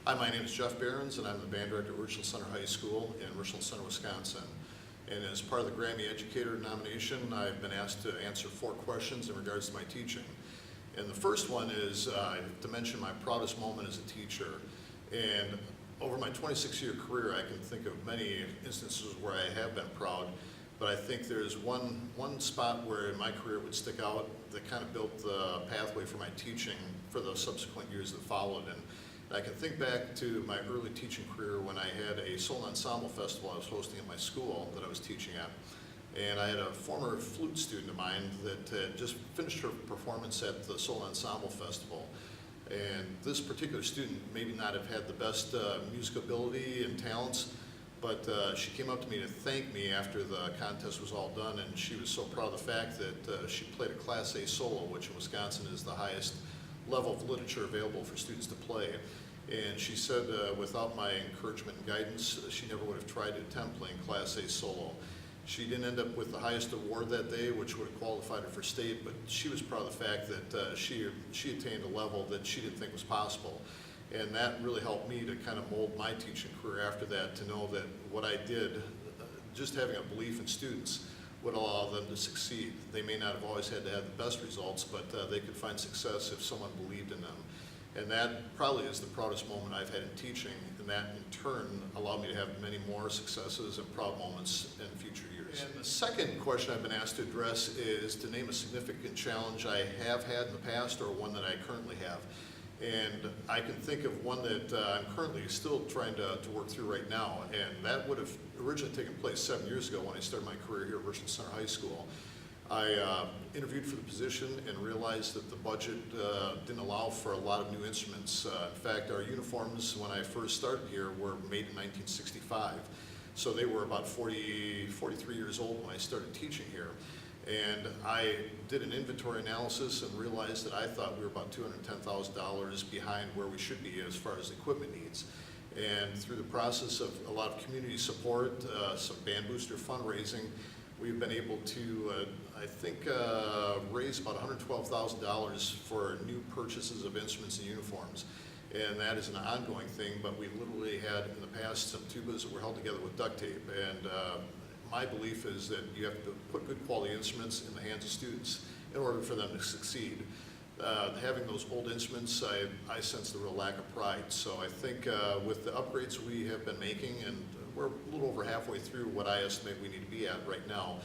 Hi, my name is Jeff Behrens, and I'm the band director at Richland Center High School in Richland Center, Wisconsin. And as part of the Grammy Educator nomination, I've been asked to answer 4 questions in regards to my teaching. And the first one is to mention my proudest moment as a teacher. And over my 26-year career, I can think of many instances where I have been proud, but I think there's one spot where in my career it would stick out that kind of built the pathway for my teaching for the subsequent years that followed. And I can think back to my early teaching career when I had a solo ensemble festival I was hosting at my school that I was teaching at. And I had a former flute student of mine that had just finished her performance at the solo ensemble festival. And this particular student maybe not have had the best music ability and talents, but she came up to me to thank me after the contest was all done, and she was so proud of the fact that she played a Class A solo, which in Wisconsin is the highest level of literature available for students to play. And she said without my encouragement and guidance, she never would have tried to attempt playing Class A solo. She didn't end up with the highest award that day, which would have qualified her for state, but she was proud of the fact that she attained a level that she didn't think was possible. And that really helped me to kind of mold my teaching career after that, to know that what I did, just having a belief in students, would allow them to succeed. They may not have always had to have the best results, but they could find success if someone believed in them. And that probably is the proudest moment I've had in teaching, and that in turn allowed me to have many more successes and proud moments in future years. And the second question I've been asked to address is to name a significant challenge I have had in the past or one that I currently have. And I can think of one that I'm currently still trying to work through right now, and that would have originally taken place 7 years ago when I started my career here at Richland Center High School. I interviewed for the position and realized that the budget didn't allow for a lot of new instruments. In fact, our uniforms when I first started here were made in 1965, so they were about 43 years old when I started teaching here. And I did an inventory analysis and realized that I thought we were about $210,000 behind where we should be as far as equipment needs. And through the process of a lot of community support, some band booster fundraising, we've been able to, I think, raise about $112,000 for new purchases of instruments and uniforms. And that is an ongoing thing, but we literally had in the past some tubas that were held together with duct tape. And my belief is that you have to put good quality instruments in the hands of students in order for them to succeed. Having those old instruments, I sense the real lack of pride. So I think with the upgrades we have been making, and we're a little over halfway through what I estimate we need to be at right now,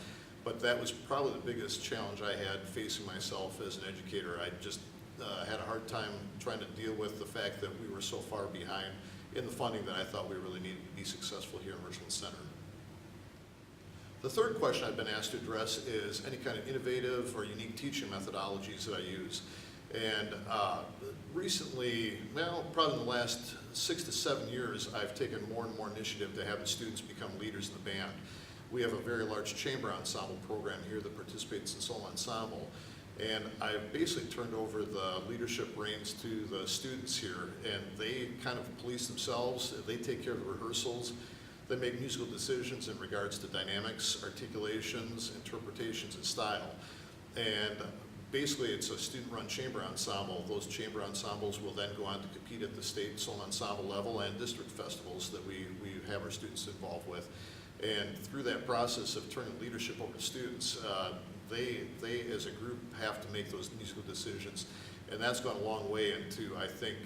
but that was probably the biggest challenge I had facing myself as an educator. I just had a hard time trying to deal with the fact that we were so far behind in the funding that I thought we really needed to be successful here in Richland Center. The third question I've been asked to address is any kind of innovative or unique teaching methodologies that I use. And recently, well, probably in the last 6 to 7 years, I've taken more and more initiative to have the students become leaders in the band. We have a very large chamber ensemble program here that participates in solo ensemble. And I've basically turned over the leadership reins to the students here, and they kind of police themselves. They take care of the rehearsals. They make musical decisions in regards to dynamics, articulations, interpretations, and style. And basically it's a student-run chamber ensemble. Those chamber ensembles will then go on to compete at the state solo ensemble level and district festivals that we have our students involved with. And through that process of turning leadership over to students, they as a group have to make those musical decisions. And that's gone a long way into, I think,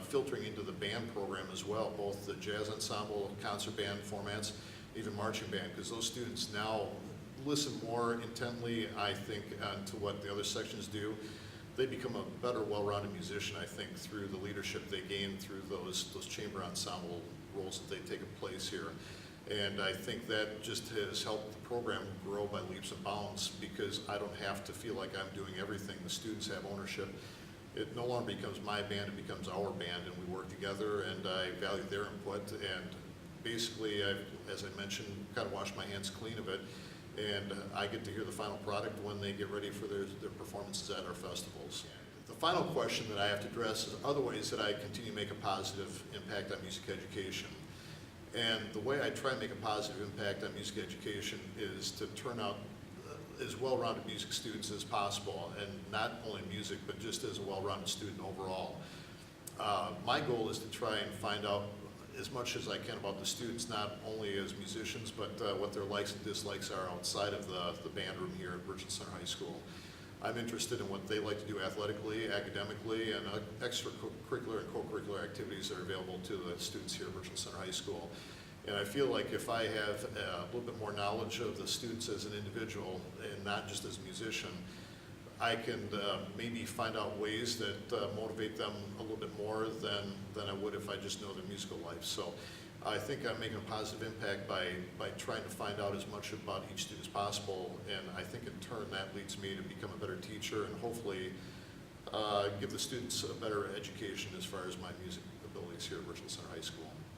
filtering into the band program as well, both the jazz ensemble, concert band formats, even marching band, because those students now listen more intently, I think, to what the other sections do. They become a better, well-rounded musician, I think, through the leadership they gain through those chamber ensemble roles that they've taken place here. And I think that just has helped the program grow by leaps and bounds, because I don't have to feel like I'm doing everything. The students have ownership. It no longer becomes my band, it becomes our band, and we work together, and I value their input. And basically, as I mentioned, kind of wash my hands clean of it, and I get to hear the final product when they get ready for their performances at our festivals. The final question that I have to address is other ways that I continue to make a positive impact on music education. And the way I try to make a positive impact on music education is to turn out as well-rounded music students as possible, and not only music, but just as a well-rounded student overall. My goal is to try and find out as much as I can about the students, not only as musicians, but what their likes and dislikes are outside of the band room here at Richland Center High School. I'm interested in what they like to do athletically, academically, and extracurricular and co-curricular activities that are available to the students here at Richland Center High School. And I feel like if I have a little bit more knowledge of the students as an individual and not just as a musician, I can maybe find out ways that motivate them a little bit more than I would if I just know their musical life. So I think I'm making a positive impact by trying to find out as much about each student as possible, and I think in turn that leads me to become a better teacher and hopefully give the students a better education as far as my music abilities here at Richland Center High School.